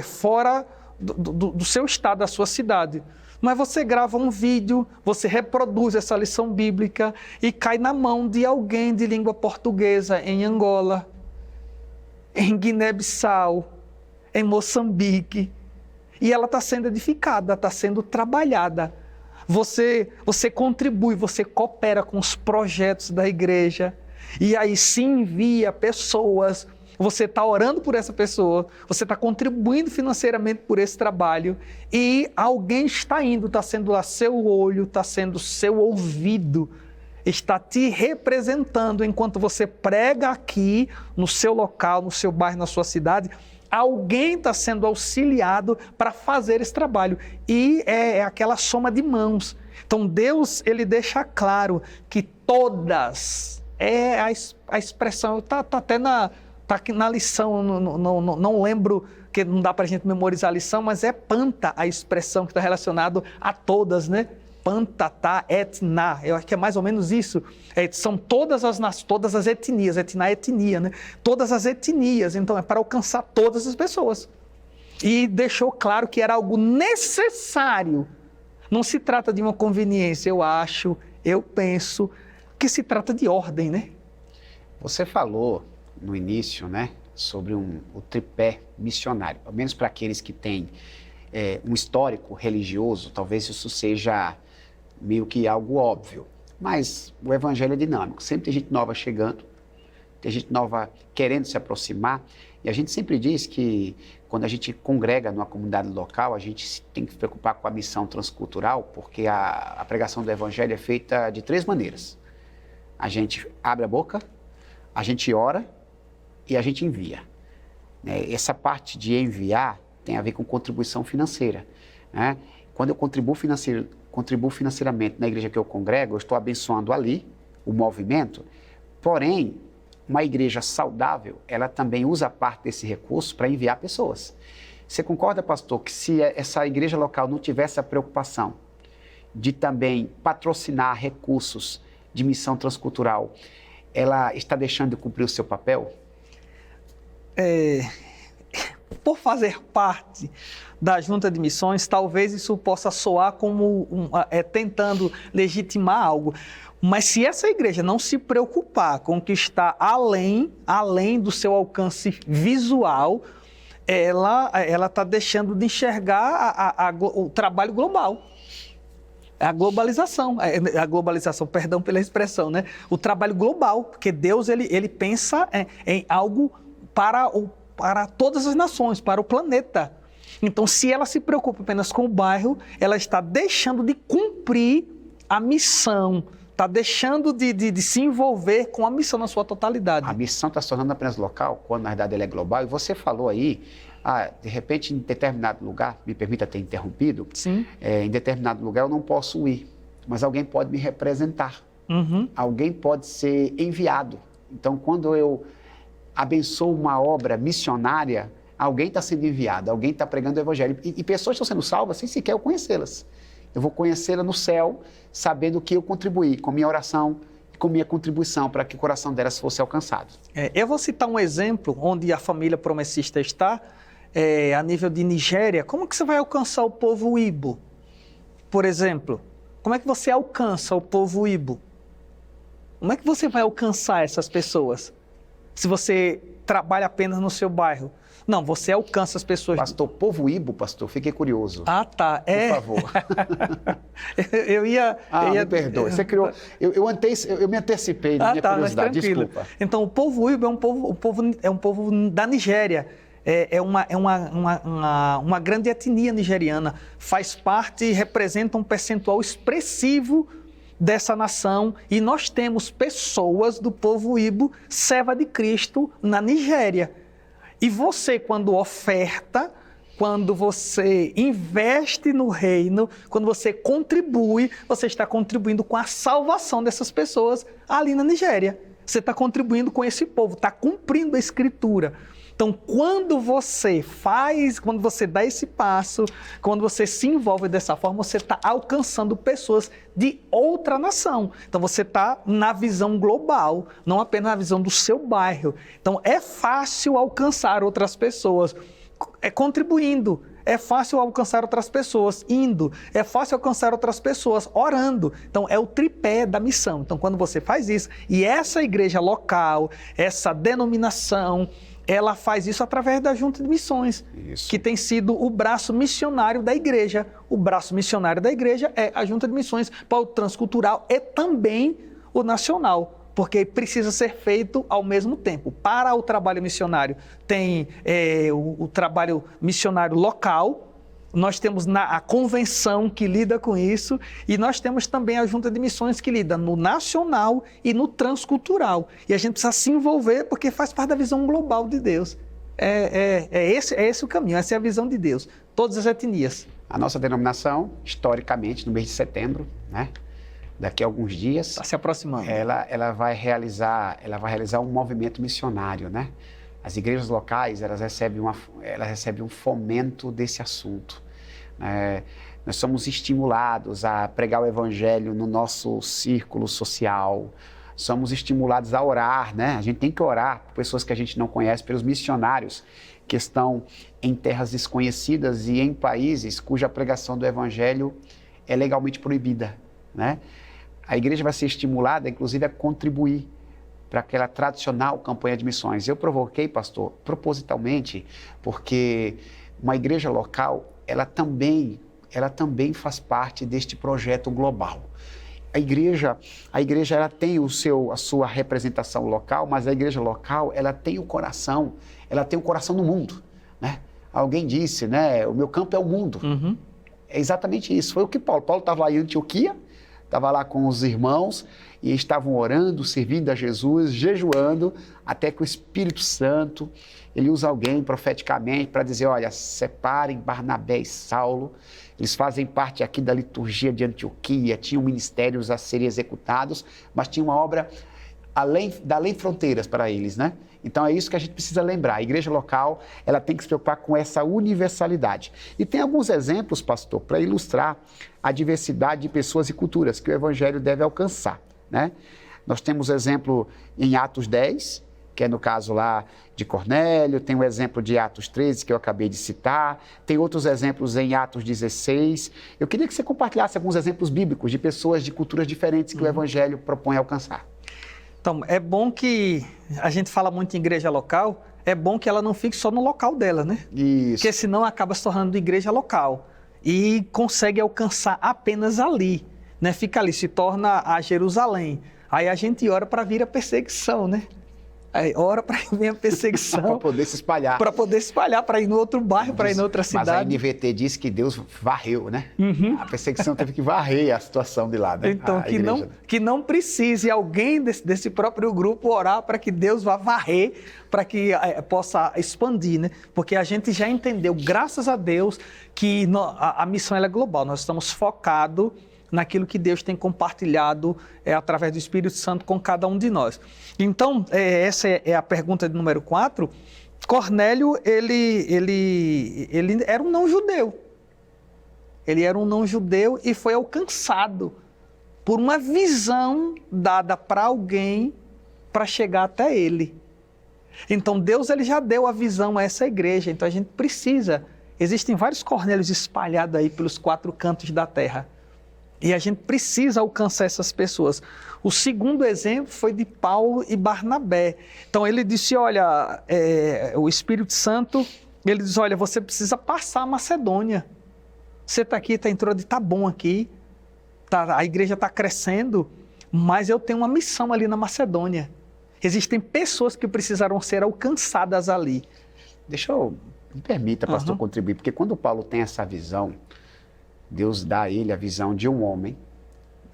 fora do seu estado, da sua cidade. Mas você grava um vídeo, você reproduz essa lição bíblica e cai na mão de alguém de língua portuguesa em Angola, em Guiné-Bissau, em Moçambique. E ela está sendo edificada, está sendo trabalhada. Você contribui, você coopera com os projetos da igreja. E aí se envia pessoas, você está orando por essa pessoa, você está contribuindo financeiramente por esse trabalho e alguém está indo, está sendo lá seu olho, está sendo seu ouvido, está te representando enquanto você prega aqui no seu local, no seu bairro, na sua cidade. Alguém está sendo auxiliado para fazer esse trabalho e é aquela soma de mãos. Então Deus, ele deixa claro que todas, é a expressão, está até tá aqui na lição, não lembro, que não dá para a gente memorizar a lição, mas é panta a expressão que está relacionada a todas, né? Pantatá, etná, eu acho que é mais ou menos isso. São todas as etnias, etná é etnia, né? Todas as etnias, então é para alcançar todas as pessoas. E deixou claro que era algo necessário. Não se trata de uma conveniência, eu acho, eu penso, que se trata de ordem, né? Você falou no início, né, sobre o tripé missionário, pelo menos para aqueles que têm um histórico religioso, talvez isso seja meio que algo óbvio, mas o evangelho é dinâmico, sempre tem gente nova chegando, tem gente nova querendo se aproximar, e a gente sempre diz que quando a gente congrega numa comunidade local, a gente tem que se preocupar com a missão transcultural, porque a pregação do evangelho é feita de 3 maneiras. A gente abre a boca, a gente ora e a gente envia. Essa parte de enviar tem a ver com contribuição financeira, né? Quando eu contribuo financeiramente na igreja que eu congrego, eu estou abençoando ali o movimento, porém, uma igreja saudável, ela também usa parte desse recurso para enviar pessoas. Você concorda, pastor, que se essa igreja local não tivesse a preocupação de também patrocinar recursos de missão transcultural, ela está deixando de cumprir o seu papel? Por fazer parte da junta de missões, talvez isso possa soar como tentando legitimar algo. Mas se essa igreja não se preocupar com o que está além do seu alcance visual, ela está deixando de enxergar o trabalho global. A globalização, perdão pela expressão, né? O trabalho global, porque Deus ele pensa em algo para todas as nações, para o planeta. Então, se ela se preocupa apenas com o bairro, ela está deixando de cumprir a missão, está deixando de se envolver com a missão na sua totalidade. A missão está se tornando apenas local, quando na verdade ela é global. E você falou aí, de repente em determinado lugar, me permita ter interrompido, Sim. Em determinado lugar eu não posso ir, mas alguém pode me representar. Uhum. Alguém pode ser enviado. Então, quando eu abençoo uma obra missionária, alguém está sendo enviado, alguém está pregando o evangelho. E pessoas estão sendo salvas sem sequer eu conhecê-las. Eu vou conhecê-la no céu, sabendo que eu contribuí com minha oração e com minha contribuição para que o coração delas fosse alcançado. Eu vou citar um exemplo onde a família promessista está, a nível de Nigéria. Como que você vai alcançar o povo Igbo? Por exemplo, como é que você alcança o povo Igbo? Como é que você vai alcançar essas pessoas? Se você trabalha apenas no seu bairro. Não, você alcança as pessoas. Pastor, povo Igbo, pastor, fiquei curioso. Ah, tá. Por favor. eu ia... Me perdoe. Você criou... Eu me antecipei na minha curiosidade, desculpa. Então, o povo Igbo é um povo da Nigéria. É uma grande etnia nigeriana. Faz parte e representa um percentual expressivo dessa nação, e nós temos pessoas do povo Igbo, serva de Cristo, na Nigéria. E você, quando oferta, quando você investe no reino, quando você contribui, você está contribuindo com a salvação dessas pessoas ali na Nigéria. Você está contribuindo com esse povo, está cumprindo a Escritura. Então, quando você dá esse passo, quando você se envolve dessa forma, você está alcançando pessoas de outra nação. Então, você está na visão global, não apenas na visão do seu bairro. Então, é fácil alcançar outras pessoas contribuindo, É fácil alcançar outras pessoas indo. É fácil alcançar outras pessoas orando. Então, é o tripé da missão. Então, quando você faz isso, e essa igreja local, essa denominação, ela faz isso através da Junta de Missões, que tem sido o braço missionário da igreja. O braço missionário da igreja é a Junta de Missões para o transcultural e também o nacional, porque precisa ser feito ao mesmo tempo. Para o trabalho missionário, tem o trabalho missionário local, nós temos a convenção que lida com isso, e nós temos também a Junta de Missões que lida no nacional e no transcultural. E a gente precisa se envolver porque faz parte da visão global de Deus. É esse o caminho, essa é a visão de Deus. Todas as etnias. A nossa denominação, historicamente, no mês de setembro, né? Daqui a alguns dias, Está se aproximando. Ela vai realizar um movimento missionário, né? As igrejas locais, elas recebem um fomento desse assunto. Nós somos estimulados a pregar o evangelho no nosso círculo social, somos estimulados a orar, né? A gente tem que orar por pessoas que a gente não conhece, pelos missionários que estão em terras desconhecidas e em países cuja pregação do evangelho é legalmente proibida, né? A igreja vai ser estimulada, inclusive, a contribuir para aquela tradicional campanha de missões. Eu provoquei, pastor, propositalmente, porque uma igreja local, ela também faz parte deste projeto global. A igreja ela tem a sua representação local, mas a igreja local, ela tem o coração no mundo, né? Alguém disse, né? O meu campo é o mundo. Uhum. É exatamente isso. Foi o que Paulo estava lá em Antioquia, estava lá com os irmãos e estavam orando, servindo a Jesus, jejuando, até que o Espírito Santo, ele usa alguém profeticamente para dizer, olha, separem Barnabé e Saulo, eles fazem parte aqui da liturgia de Antioquia, tinham ministérios a serem executados, mas tinha uma obra além fronteiras para eles, né? Então é isso que a gente precisa lembrar. A igreja local, ela tem que se preocupar com essa universalidade. E tem alguns exemplos, pastor, para ilustrar a diversidade de pessoas e culturas que o evangelho deve alcançar, né? Nós temos exemplo em Atos 10, que é no caso lá de Cornélio, tem o exemplo de Atos 13, que eu acabei de citar, tem outros exemplos em Atos 16. Eu queria que você compartilhasse alguns exemplos bíblicos de pessoas de culturas diferentes que o evangelho propõe alcançar. Então, é bom que a gente fala muito em igreja local, é bom que ela não fique só no local dela, né? Isso. Porque senão acaba se tornando igreja local e consegue alcançar apenas ali, né? Fica ali, se torna a Jerusalém. Aí a gente ora para vir a perseguição, né? Aí ora para vir a perseguição. Para poder se espalhar. Para poder se espalhar, para ir no outro bairro, para ir em outra cidade. Mas a NVT diz que Deus varreu, né? Uhum. A perseguição teve que varrer a situação de lá, né? Então, igreja, que não precise alguém desse próprio grupo orar para que Deus vá varrer, para que possa expandir, né? Porque a gente já entendeu, graças a Deus, que a missão ela é global. Nós estamos focados naquilo que Deus tem compartilhado através do Espírito Santo com cada um de nós. Então, essa é a pergunta de número 4. Cornélio, ele era um não-judeu. Ele era um não-judeu e foi alcançado por uma visão dada para alguém para chegar até ele. Então, Deus ele já deu a visão a essa igreja. Então, a gente precisa... Existem vários Cornélios espalhados aí pelos 4 cantos da terra. E a gente precisa alcançar essas pessoas. O segundo exemplo foi de Paulo e Barnabé. Então, ele disse, olha, o Espírito Santo, ele diz, olha, você precisa passar a Macedônia. Você está aqui, está bom aqui, a igreja está crescendo, mas eu tenho uma missão ali na Macedônia. Existem pessoas que precisaram ser alcançadas ali. Me permita, pastor, contribuir, porque quando Paulo tem essa visão, Deus dá a ele a visão de um homem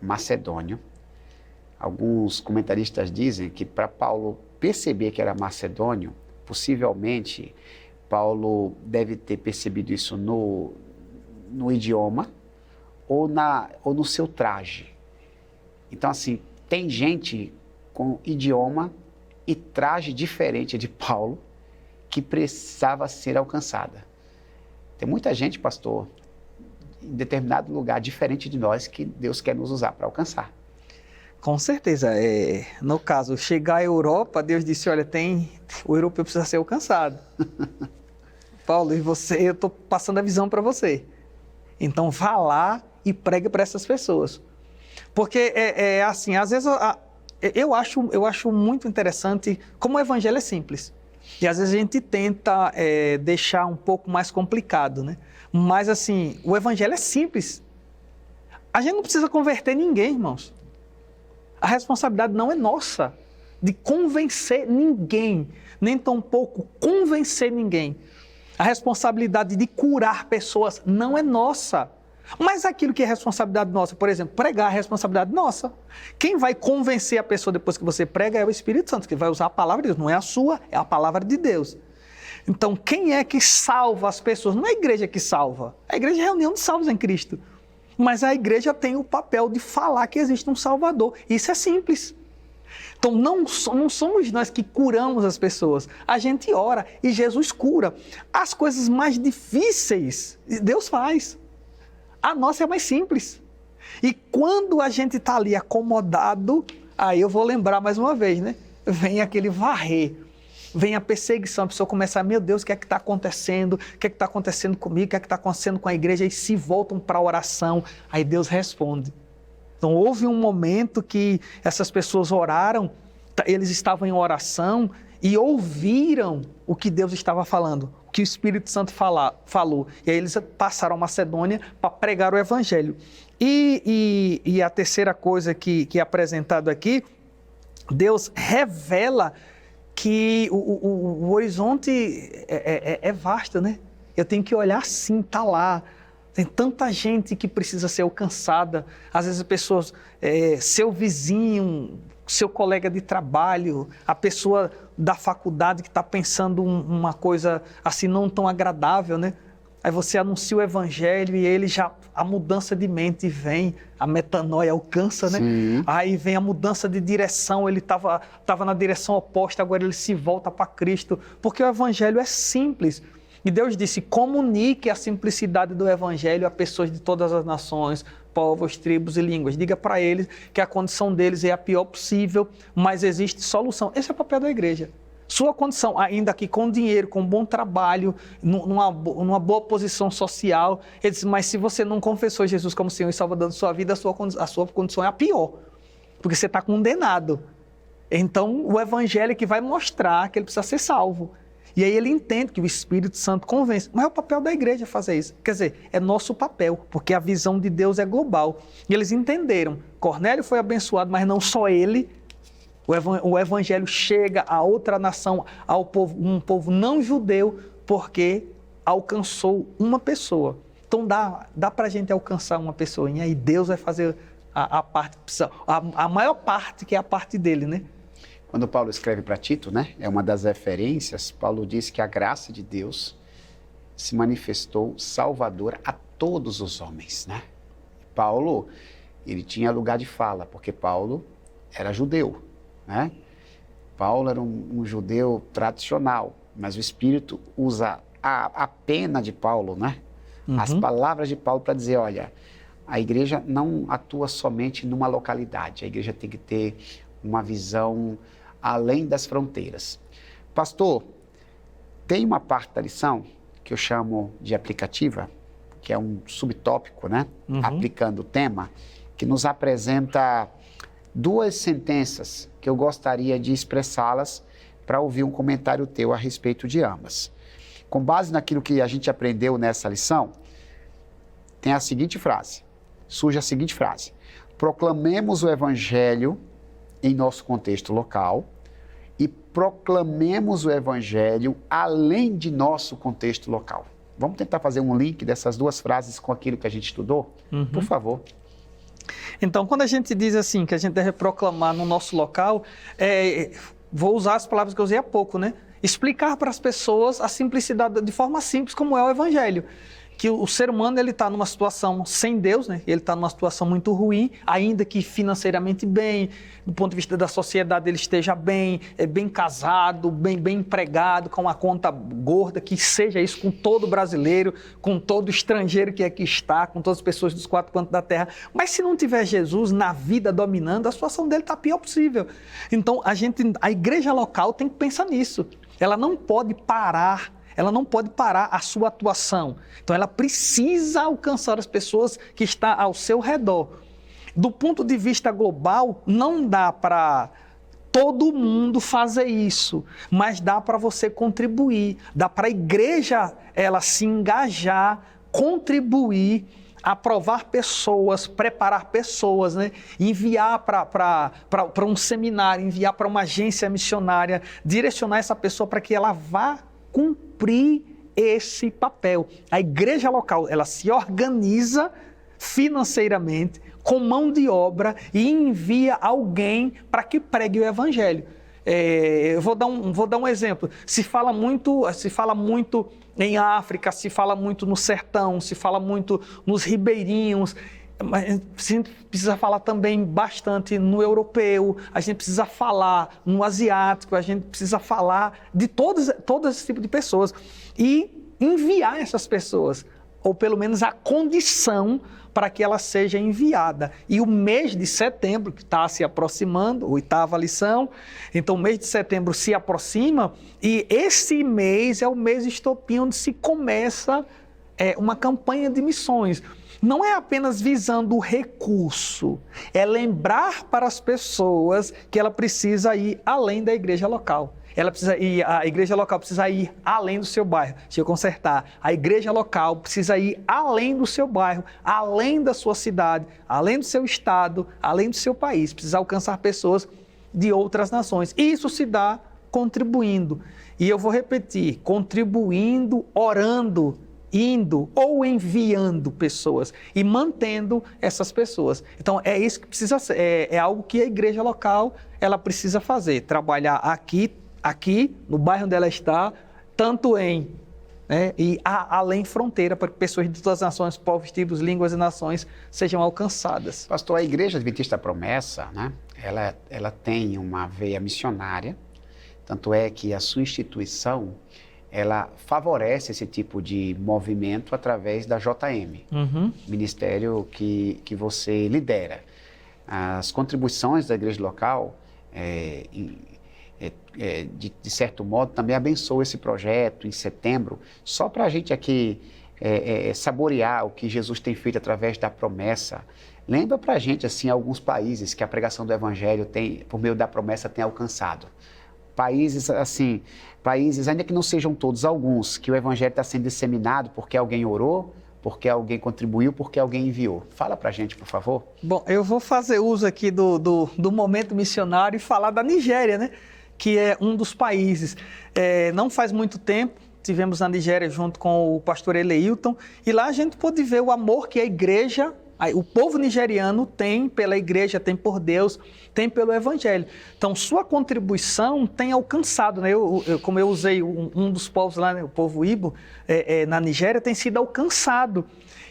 macedônio. Alguns comentaristas dizem que para Paulo perceber que era macedônio, possivelmente Paulo deve ter percebido isso no idioma ou no seu traje. Então, assim, tem gente com idioma e traje diferente de Paulo que precisava ser alcançada. Tem muita gente, pastor, em determinado lugar diferente de nós que Deus quer nos usar para alcançar. Com certeza. No caso, chegar à Europa, Deus disse, olha, o europeu precisa ser alcançado. Paulo, eu estou passando a visão para você. Então vá lá e pregue para essas pessoas. Porque assim, às vezes eu acho muito interessante como o evangelho é simples. E às vezes a gente tenta deixar um pouco mais complicado, né? Mas assim, o evangelho é simples. A gente não precisa converter ninguém, irmãos. A responsabilidade não é nossa de convencer ninguém, nem tampouco convencer ninguém. A responsabilidade de curar pessoas não é nossa. Mas aquilo que é responsabilidade nossa, por exemplo, pregar é responsabilidade nossa. Quem vai convencer a pessoa depois que você prega é o Espírito Santo, que vai usar a palavra de Deus. Não é a sua, é a palavra de Deus. Então, quem é que salva as pessoas? Não é a igreja que salva. A igreja é a reunião de salvos em Cristo. Mas a igreja tem o papel de falar que existe um Salvador. Isso é simples. Então, não somos nós que curamos as pessoas. A gente ora e Jesus cura. As coisas mais difíceis, Deus faz. A nossa é mais simples. E quando a gente está ali acomodado, aí eu vou lembrar mais uma vez, né? Vem aquele varrer, vem a perseguição, a pessoa começa a, meu Deus, o que é que está acontecendo? O que é que está acontecendo comigo? O que é que está acontecendo com a igreja? E se voltam para a oração, aí Deus responde. Então houve um momento que essas pessoas oraram, eles estavam em oração e ouviram o que Deus estava falando, o que o Espírito Santo falou. E aí eles passaram a Macedônia para pregar o Evangelho. E a terceira coisa que é apresentado aqui, Deus revela que o horizonte é vasto, né? Eu tenho que olhar assim, tá lá. Tem tanta gente que precisa ser alcançada. Às vezes as pessoas, seu vizinho, seu colega de trabalho, a pessoa da faculdade que está pensando uma coisa assim não tão agradável, né? Aí você anuncia o evangelho e ele já, a mudança de mente vem, a metanoia alcança, né? Sim. Aí vem a mudança de direção, ele estava na direção oposta, agora ele se volta para Cristo, porque o evangelho é simples. E Deus disse, comunique a simplicidade do evangelho a pessoas de todas as nações, povos, tribos e línguas. Diga para eles que a condição deles é a pior possível, mas existe solução. Esse é o papel da igreja. Sua condição, ainda que com dinheiro, com bom trabalho, numa boa posição social, ele diz, mas se você não confessou Jesus como Senhor e Salvador da sua vida, a sua condição é a pior, porque você está condenado. Então, o evangelho é que vai mostrar que ele precisa ser salvo. E aí ele entende que o Espírito Santo convence. Mas é o papel da igreja fazer isso. Quer dizer, é nosso papel, porque a visão de Deus é global. E eles entenderam. Cornélio foi abençoado, mas não só ele. O evangelho chega a outra nação, ao povo, um povo não judeu, porque alcançou uma pessoa. Então dá para a gente alcançar uma pessoa. E aí Deus vai fazer a maior parte, que é a parte dele, né? Quando Paulo escreve para Tito, né, é uma das referências, Paulo diz que a graça de Deus se manifestou salvadora a todos os homens, né? Paulo, ele tinha lugar de fala, porque Paulo era judeu, né? Paulo era um judeu tradicional, mas o Espírito usa a pena de Paulo, né? As palavras de Paulo para dizer, olha, a igreja não atua somente numa localidade, a igreja tem que ter uma visão além das fronteiras. Pastor, tem uma parte da lição que eu chamo de aplicativa, que é um subtópico, né? Aplicando o tema, que nos apresenta duas sentenças que eu gostaria de expressá-las para ouvir um comentário teu a respeito de ambas. Com base naquilo que a gente aprendeu nessa lição, tem a seguinte frase, surge a seguinte frase: proclamemos o evangelho em nosso contexto local e proclamemos o evangelho além de nosso contexto local. Vamos tentar fazer um link dessas duas frases com aquilo que a gente estudou? Por favor. Então, quando a gente diz assim, que a gente deve proclamar no nosso local, vou usar as palavras que eu usei há pouco, né? Explicar para as pessoas a simplicidade, de forma simples, como é o evangelho. Que o ser humano está numa situação sem Deus, né? Ele está numa situação muito ruim, ainda que financeiramente bem, do ponto de vista da sociedade ele esteja bem, bem casado, bem empregado, com uma conta gorda, que seja isso com todo brasileiro, com todo estrangeiro que aqui está, com todas as pessoas dos quatro cantos da terra. Mas se não tiver Jesus na vida dominando, a situação dele está a pior possível. Então a igreja local tem que pensar nisso. Ela não pode parar, ela não pode parar a sua atuação. Então ela precisa alcançar as pessoas que estão ao seu redor. Do ponto de vista global, não dá para todo mundo fazer isso, mas dá para você contribuir, dá para a igreja ela se engajar, contribuir, aprovar pessoas, preparar pessoas, né? Enviar para um seminário, enviar para uma agência missionária, direcionar essa pessoa para que ela vá cumprir esse papel. A igreja local, ela se organiza financeiramente, com mão de obra e envia alguém para que pregue o evangelho. Eu vou dar um exemplo. Se fala muito em África, se fala muito no sertão, se fala muito nos ribeirinhos, mas a gente precisa falar também bastante no europeu, a gente precisa falar no asiático, a gente precisa falar de todo esse tipo de pessoas e enviar essas pessoas, ou pelo menos a condição para que ela seja enviada. E o mês de setembro, que está se aproximando, 8ª lição, então o mês de setembro se aproxima e esse mês é o mês estopim onde se começa uma campanha de missões. Não é apenas visando o recurso, é lembrar para as pessoas que ela precisa ir além da igreja local. A igreja local precisa ir além do seu bairro. Deixa eu consertar. A igreja local precisa ir além do seu bairro, além da sua cidade, além do seu estado, além do seu país. Precisa alcançar pessoas de outras nações. Isso se dá contribuindo. E eu vou repetir, contribuindo, orando, indo ou enviando pessoas e mantendo essas pessoas. Então, é isso que precisa ser. É algo que a igreja local ela precisa fazer. Trabalhar aqui, no bairro onde ela está, tanto e além fronteira, para que pessoas de todas as nações, povos, tribos, línguas e nações sejam alcançadas. Pastor, a Igreja Adventista Promessa, né, ela tem uma veia missionária, tanto é que a sua instituição, ela favorece esse tipo de movimento através da JM, ministério que você lidera. As contribuições da igreja local, de certo modo, também abençoa esse projeto em setembro, só para a gente aqui saborear o que Jesus tem feito através da promessa. Lembra para a gente, assim, alguns países que a pregação do Evangelho por meio da promessa, tem alcançado. Países, ainda que não sejam todos, alguns, que o Evangelho está sendo disseminado porque alguém orou, porque alguém contribuiu, porque alguém enviou. Fala para a gente, por favor. Bom, eu vou fazer uso aqui do momento missionário e falar da Nigéria, né? Que é um dos países. Não faz muito tempo, tivemos na Nigéria junto com o pastor Eleilton, e lá a gente pôde ver o amor que a igreja, o povo nigeriano tem pela igreja, tem por Deus, tem pelo Evangelho. Então, sua contribuição tem alcançado, né? Como eu usei um dos povos lá, né? O povo Ibo, na Nigéria, tem sido alcançado.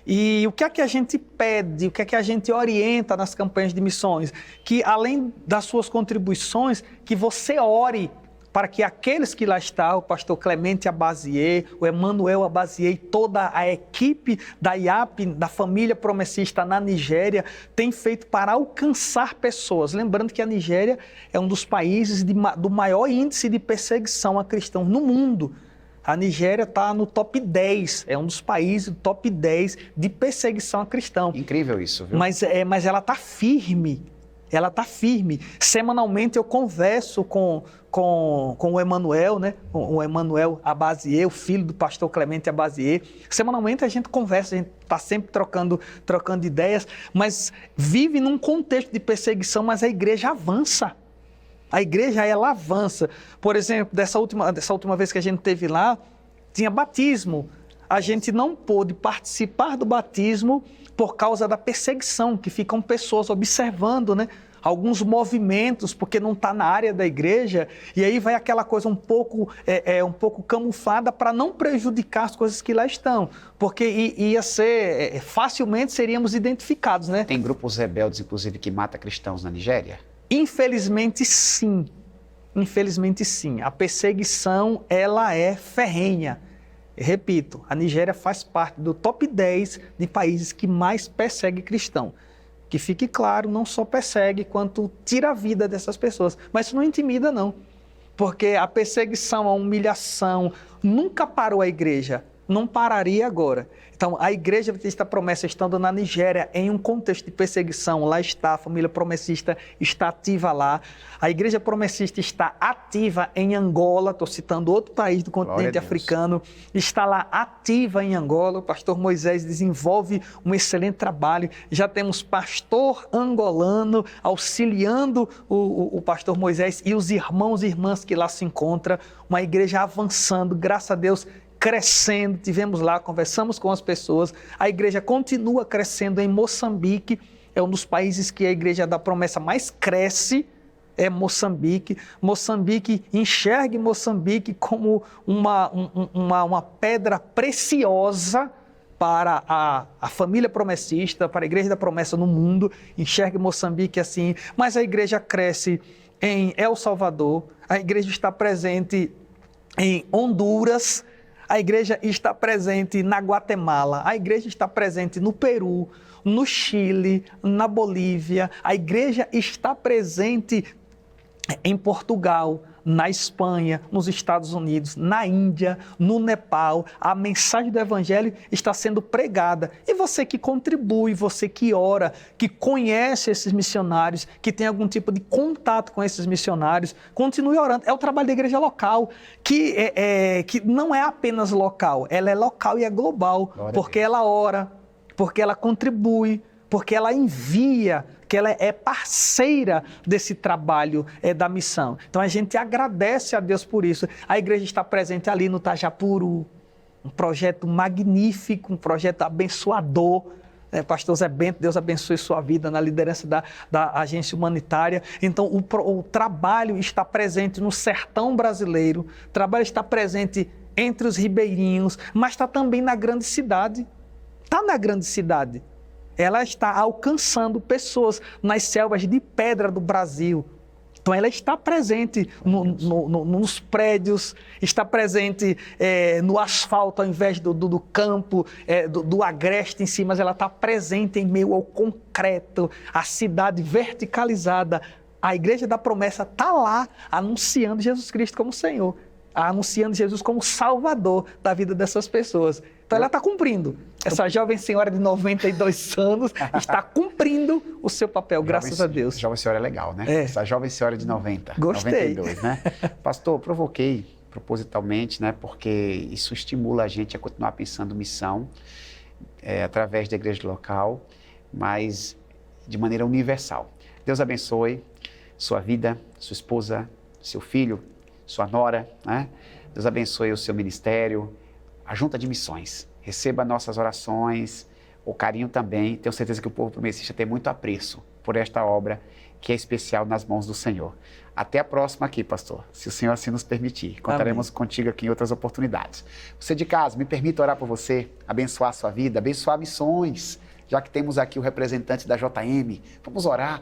E o que é que a gente pede, o que é que a gente orienta nas campanhas de missões? Que além das suas contribuições, que você ore para que aqueles que lá estão, o pastor Clemente Abazier, o Emanuel Abazier e toda a equipe da IAP, da família promessista na Nigéria, tem feito para alcançar pessoas. Lembrando que a Nigéria é um dos países do maior índice de perseguição a cristãos no mundo. A Nigéria está no top 10, é um dos países do top 10 de perseguição a cristão. Incrível isso, viu? Mas ela está firme, Semanalmente eu converso com o Emanuel, né? O Emanuel Abazier, o filho do pastor Clemente Abazier. Semanalmente a gente conversa, a gente está sempre trocando ideias, mas vive num contexto de perseguição, mas a igreja avança. A igreja, ela avança. Por exemplo, dessa última vez que a gente esteve lá, tinha batismo. A gente não pôde participar do batismo por causa da perseguição, que ficam pessoas observando, né? Alguns movimentos, porque não está na área da igreja, e aí vai aquela coisa um pouco camuflada para não prejudicar as coisas que lá estão, porque ia ser, facilmente seríamos identificados, né? Tem grupos rebeldes, inclusive, que matam cristãos na Nigéria? Infelizmente, sim. A perseguição, ela é ferrenha. Repito, a Nigéria faz parte do top 10 de países que mais persegue cristão. Que fique claro, não só persegue, quanto tira a vida dessas pessoas. Mas isso não intimida, não. porque a perseguição, a humilhação nunca parou a igreja, não pararia agora. Então, a Igreja Adventista da Promessa, estando na Nigéria, em um contexto de perseguição, lá está, a família promessista está ativa lá. A Igreja Promessista está ativa em Angola, estou citando outro país do continente africano, está lá ativa em Angola. O pastor Moisés desenvolve um excelente trabalho. Já temos pastor angolano auxiliando o pastor Moisés e os irmãos e irmãs que lá se encontram. Uma igreja avançando, graças a Deus, crescendo, tivemos lá, conversamos com as pessoas, a igreja continua crescendo em Moçambique, é um dos países que a Igreja da Promessa mais cresce, é Moçambique. Moçambique, enxergue Moçambique como uma pedra preciosa para a família promessista, para a Igreja da Promessa no mundo, enxergue Moçambique assim, mas a igreja cresce em El Salvador, a igreja está presente em Honduras, a igreja está presente na Guatemala, a igreja está presente no Peru, no Chile, na Bolívia, a igreja está presente em Portugal, na Espanha, nos Estados Unidos, na Índia, no Nepal. A mensagem do Evangelho está sendo pregada. E você que contribui, você que ora, que conhece esses missionários, que tem algum tipo de contato com esses missionários, continue orando. É o trabalho da igreja local, que não é apenas local, ela é local e é global, porque ela ora, porque ela contribui, porque ela envia, que ela é parceira desse trabalho da missão. Então a gente agradece a Deus por isso. A igreja está presente ali no Tajapuru, um projeto magnífico, um projeto abençoador. Pastor Zé Bento, Deus abençoe sua vida na liderança da agência humanitária. Então o trabalho está presente no sertão brasileiro, o trabalho está presente entre os ribeirinhos, mas está também na grande cidade. Está na grande cidade. Ela está alcançando pessoas nas selvas de pedra do Brasil. Então, ela está presente nos prédios, está presente no asfalto ao invés do campo, do agreste em si, mas ela está presente em meio ao concreto, a cidade verticalizada. A Igreja da Promessa está lá anunciando Jesus Cristo como Senhor, anunciando Jesus como Salvador da vida dessas pessoas. Então, ela está cumprindo. Essa jovem senhora de 92 anos está cumprindo o seu papel, graças a Deus. Jovem senhora é legal, né? Essa jovem senhora de 90, Gostei. 92, né? Pastor, provoquei propositalmente, né? Porque isso estimula a gente a continuar pensando missão através da igreja local, mas de maneira universal. Deus abençoe sua vida, sua esposa, seu filho, sua nora, né? Deus abençoe o seu ministério, a Junta de Missões. Receba nossas orações, o carinho também. Tenho certeza que o povo promessista tem muito apreço por esta obra que é especial nas mãos do Senhor. Até a próxima aqui, pastor, se o Senhor assim nos permitir. Contaremos contigo aqui em outras oportunidades. Você de casa, me permita orar por você, abençoar a sua vida, abençoar missões. Já que temos aqui o representante da JM, vamos orar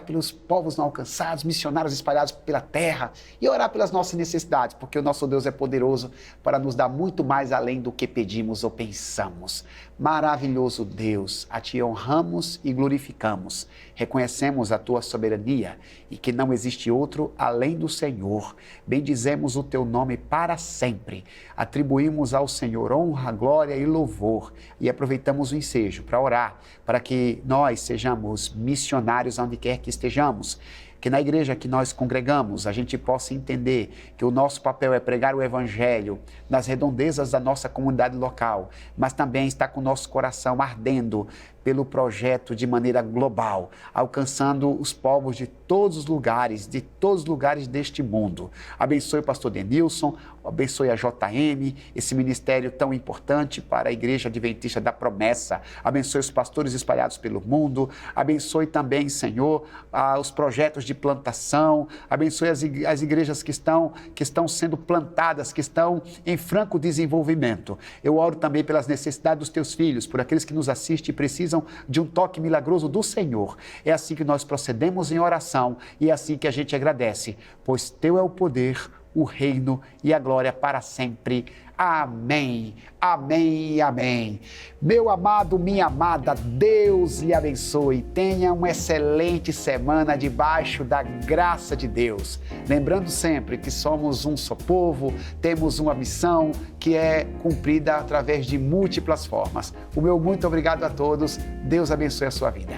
pelos povos não alcançados, missionários espalhados pela terra e orar pelas nossas necessidades, porque o nosso Deus é poderoso para nos dar muito mais além do que pedimos ou pensamos. Maravilhoso Deus, a Ti honramos e glorificamos, reconhecemos a Tua soberania e que não existe outro além do Senhor. Bendizemos o Teu nome para sempre, atribuímos ao Senhor honra, glória e louvor e aproveitamos o ensejo para orar para que nós sejamos missionários onde quer que estejamos, que na igreja que nós congregamos a gente possa entender que o nosso papel é pregar o Evangelho nas redondezas da nossa comunidade local, mas também está com o nosso coração ardendo pelo projeto de maneira global, alcançando os povos de todos os lugares deste mundo. Abençoe o pastor Denilson, abençoe a JM, esse ministério tão importante para a Igreja Adventista da Promessa. Abençoe os pastores espalhados pelo mundo, abençoe também, Senhor, os projetos de plantação, abençoe as igrejas que estão sendo plantadas, que estão em franco desenvolvimento. Eu oro também pelas necessidades dos teus filhos, por aqueles que nos assistem e precisam de um toque milagroso do Senhor. É assim que nós procedemos em oração e é assim que a gente agradece, pois teu é o poder, o reino e a glória para sempre. Amém, amém e amém. Meu amado, minha amada, Deus lhe abençoe. Tenha uma excelente semana debaixo da graça de Deus. Lembrando sempre que somos um só povo, temos uma missão que é cumprida através de múltiplas formas. O meu muito obrigado a todos. Deus abençoe a sua vida.